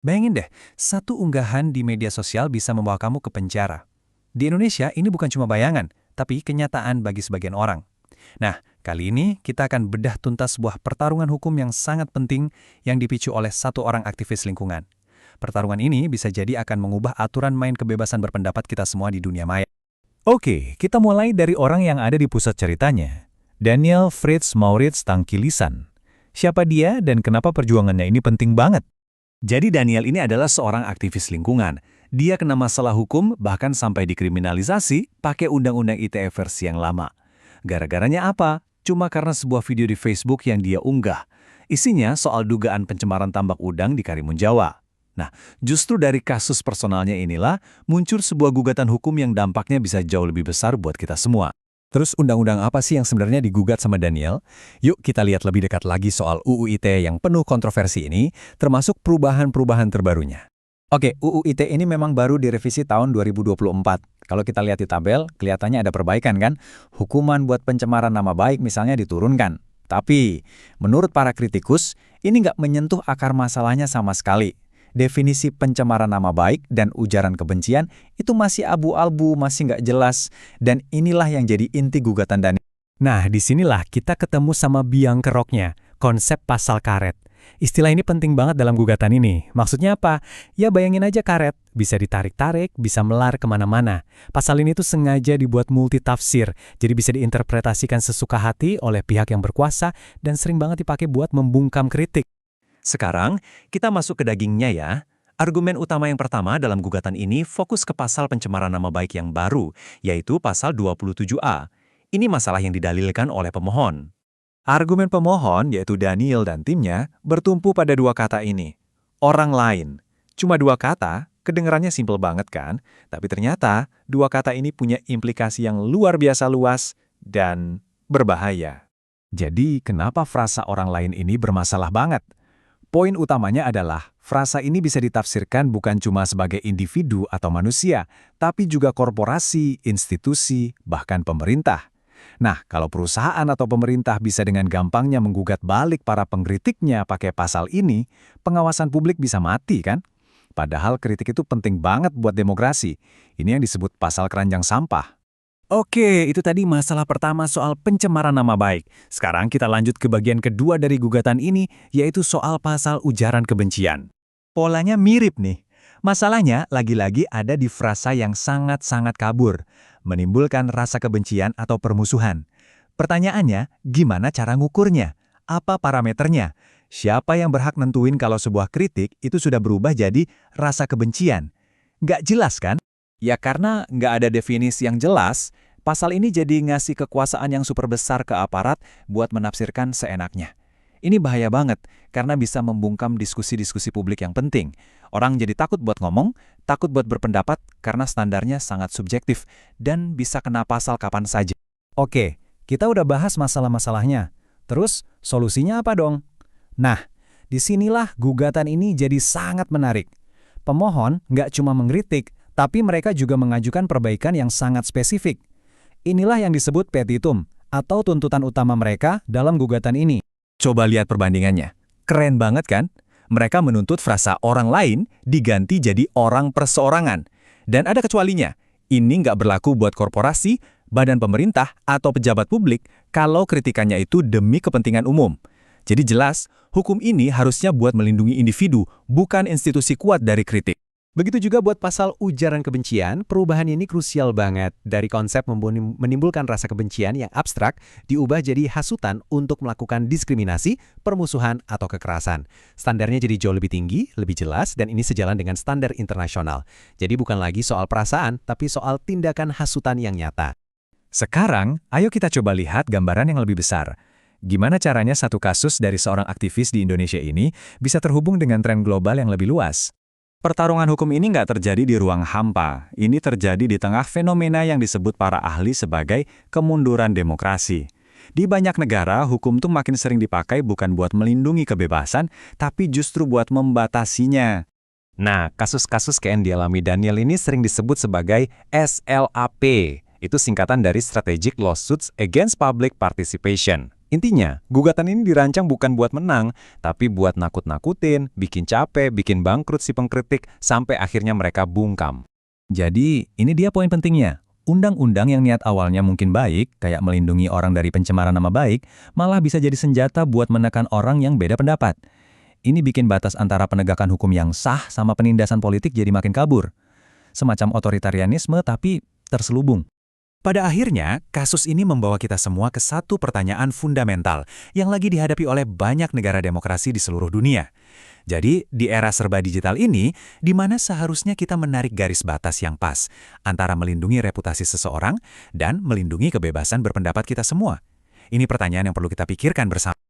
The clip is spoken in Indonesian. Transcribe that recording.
Bayangin deh, satu unggahan di media sosial bisa membawa kamu ke penjara. Di Indonesia, ini bukan cuma bayangan, tapi kenyataan bagi sebagian orang. Nah, kali ini kita akan bedah tuntas sebuah pertarungan hukum yang sangat penting yang dipicu oleh satu orang aktivis lingkungan. Pertarungan ini bisa jadi akan mengubah aturan main kebebasan berpendapat kita semua di dunia maya. Oke, kita mulai dari orang yang ada di pusat ceritanya. Daniel Fritz Maurits Tangkilisan. Siapa dia dan kenapa perjuangannya ini penting banget? Jadi Daniel ini adalah seorang aktivis lingkungan. Dia kena masalah hukum bahkan sampai dikriminalisasi pakai undang-undang ITE versi yang lama. Gara-garanya apa? Cuma karena sebuah video di Facebook yang dia unggah. Isinya soal dugaan pencemaran tambak udang di Karimun Jawa. Nah, justru dari kasus personalnya inilah muncul sebuah gugatan hukum yang dampaknya bisa jauh lebih besar buat kita semua. Terus undang-undang apa sih yang sebenarnya digugat sama Daniel? Yuk kita lihat lebih dekat lagi soal UU ITE yang penuh kontroversi ini, termasuk perubahan-perubahan terbarunya. Oke, UU ITE ini memang baru direvisi tahun 2024. Kalau kita lihat di tabel, kelihatannya ada perbaikan kan? Hukuman buat pencemaran nama baik misalnya diturunkan. Tapi, menurut para kritikus, ini nggak menyentuh akar masalahnya sama sekali. Definisi pencemaran nama baik dan ujaran kebencian itu masih abu-abu, masih nggak jelas. Dan inilah yang jadi inti gugatan Daniel. Nah, disinilah kita ketemu sama biang keroknya, konsep pasal karet. Istilah ini penting banget dalam gugatan ini. Maksudnya apa? Ya bayangin aja karet, bisa ditarik-tarik, bisa melar kemana-mana. Pasal ini tuh sengaja dibuat multitafsir, jadi bisa diinterpretasikan sesuka hati oleh pihak yang berkuasa dan sering banget dipakai buat membungkam kritik. Sekarang, kita masuk ke dagingnya ya. Argumen utama yang pertama dalam gugatan ini fokus ke pasal pencemaran nama baik yang baru, yaitu pasal 27A. Ini masalah yang didalilkan oleh pemohon. Argumen pemohon, yaitu Daniel dan timnya, bertumpu pada dua kata ini. Orang lain. Cuma dua kata, kedengarannya simpel banget kan? Tapi ternyata, dua kata ini punya implikasi yang luar biasa luas dan berbahaya. Jadi, kenapa frasa orang lain ini bermasalah banget? Poin utamanya adalah, frasa ini bisa ditafsirkan bukan cuma sebagai individu atau manusia, tapi juga korporasi, institusi, bahkan pemerintah. Nah, kalau perusahaan atau pemerintah bisa dengan gampangnya menggugat balik para pengkritiknya pakai pasal ini, pengawasan publik bisa mati kan? Padahal kritik itu penting banget buat demokrasi. Ini yang disebut pasal keranjang sampah. Oke, itu tadi masalah pertama soal pencemaran nama baik. Sekarang kita lanjut ke bagian kedua dari gugatan ini, yaitu soal pasal ujaran kebencian. Polanya mirip nih. Masalahnya lagi-lagi ada di frasa yang sangat-sangat kabur, menimbulkan rasa kebencian atau permusuhan. Pertanyaannya, gimana cara ngukurnya? Apa parameternya? Siapa yang berhak nentuin kalau sebuah kritik itu sudah berubah jadi rasa kebencian? Nggak jelas kan? Ya karena nggak ada definisi yang jelas, pasal ini jadi ngasih kekuasaan yang super besar ke aparat buat menafsirkan seenaknya. Ini bahaya banget, karena bisa membungkam diskusi-diskusi publik yang penting. Orang jadi takut buat ngomong, takut buat berpendapat karena standarnya sangat subjektif, dan bisa kena pasal kapan saja. Oke, kita udah bahas masalah-masalahnya. Terus, solusinya apa dong? Nah, disinilah gugatan ini jadi sangat menarik. Pemohon nggak cuma mengkritik, tapi mereka juga mengajukan perbaikan yang sangat spesifik. Inilah yang disebut petitum, atau tuntutan utama mereka dalam gugatan ini. Coba lihat perbandingannya. Keren banget kan? Mereka menuntut frasa orang lain diganti jadi orang perseorangan. Dan ada kecualinya. Ini nggak berlaku buat korporasi, badan pemerintah, atau pejabat publik kalau kritikannya itu demi kepentingan umum. Jadi jelas, hukum ini harusnya buat melindungi individu, bukan institusi kuat dari kritik. Begitu juga buat pasal ujaran kebencian, perubahan ini krusial banget. Dari konsep menimbulkan rasa kebencian yang abstrak, diubah jadi hasutan untuk melakukan diskriminasi, permusuhan, atau kekerasan. Standarnya jadi jauh lebih tinggi, lebih jelas, dan ini sejalan dengan standar internasional. Jadi bukan lagi soal perasaan, tapi soal tindakan hasutan yang nyata. Sekarang, ayo kita coba lihat gambaran yang lebih besar. Gimana caranya satu kasus dari seorang aktivis di Indonesia ini bisa terhubung dengan tren global yang lebih luas? Pertarungan hukum ini nggak terjadi di ruang hampa. Ini terjadi di tengah fenomena yang disebut para ahli sebagai kemunduran demokrasi. Di banyak negara, hukum tuh makin sering dipakai bukan buat melindungi kebebasan, tapi justru buat membatasinya. Nah, kasus-kasus kayak yang dialami Daniel ini sering disebut sebagai SLAP. Itu singkatan dari Strategic Lawsuits Against Public Participation. Intinya, gugatan ini dirancang bukan buat menang, tapi buat nakut-nakutin, bikin capek, bikin bangkrut si pengkritik, sampai akhirnya mereka bungkam. Jadi, ini dia poin pentingnya. Undang-undang yang niat awalnya mungkin baik, kayak melindungi orang dari pencemaran nama baik, malah bisa jadi senjata buat menekan orang yang beda pendapat. Ini bikin batas antara penegakan hukum yang sah sama penindasan politik jadi makin kabur. Semacam otoritarianisme tapi terselubung. Pada akhirnya, kasus ini membawa kita semua ke satu pertanyaan fundamental yang lagi dihadapi oleh banyak negara demokrasi di seluruh dunia. Jadi, di era serba digital ini, di mana seharusnya kita menarik garis batas yang pas antara melindungi reputasi seseorang dan melindungi kebebasan berpendapat kita semua? Ini pertanyaan yang perlu kita pikirkan bersama.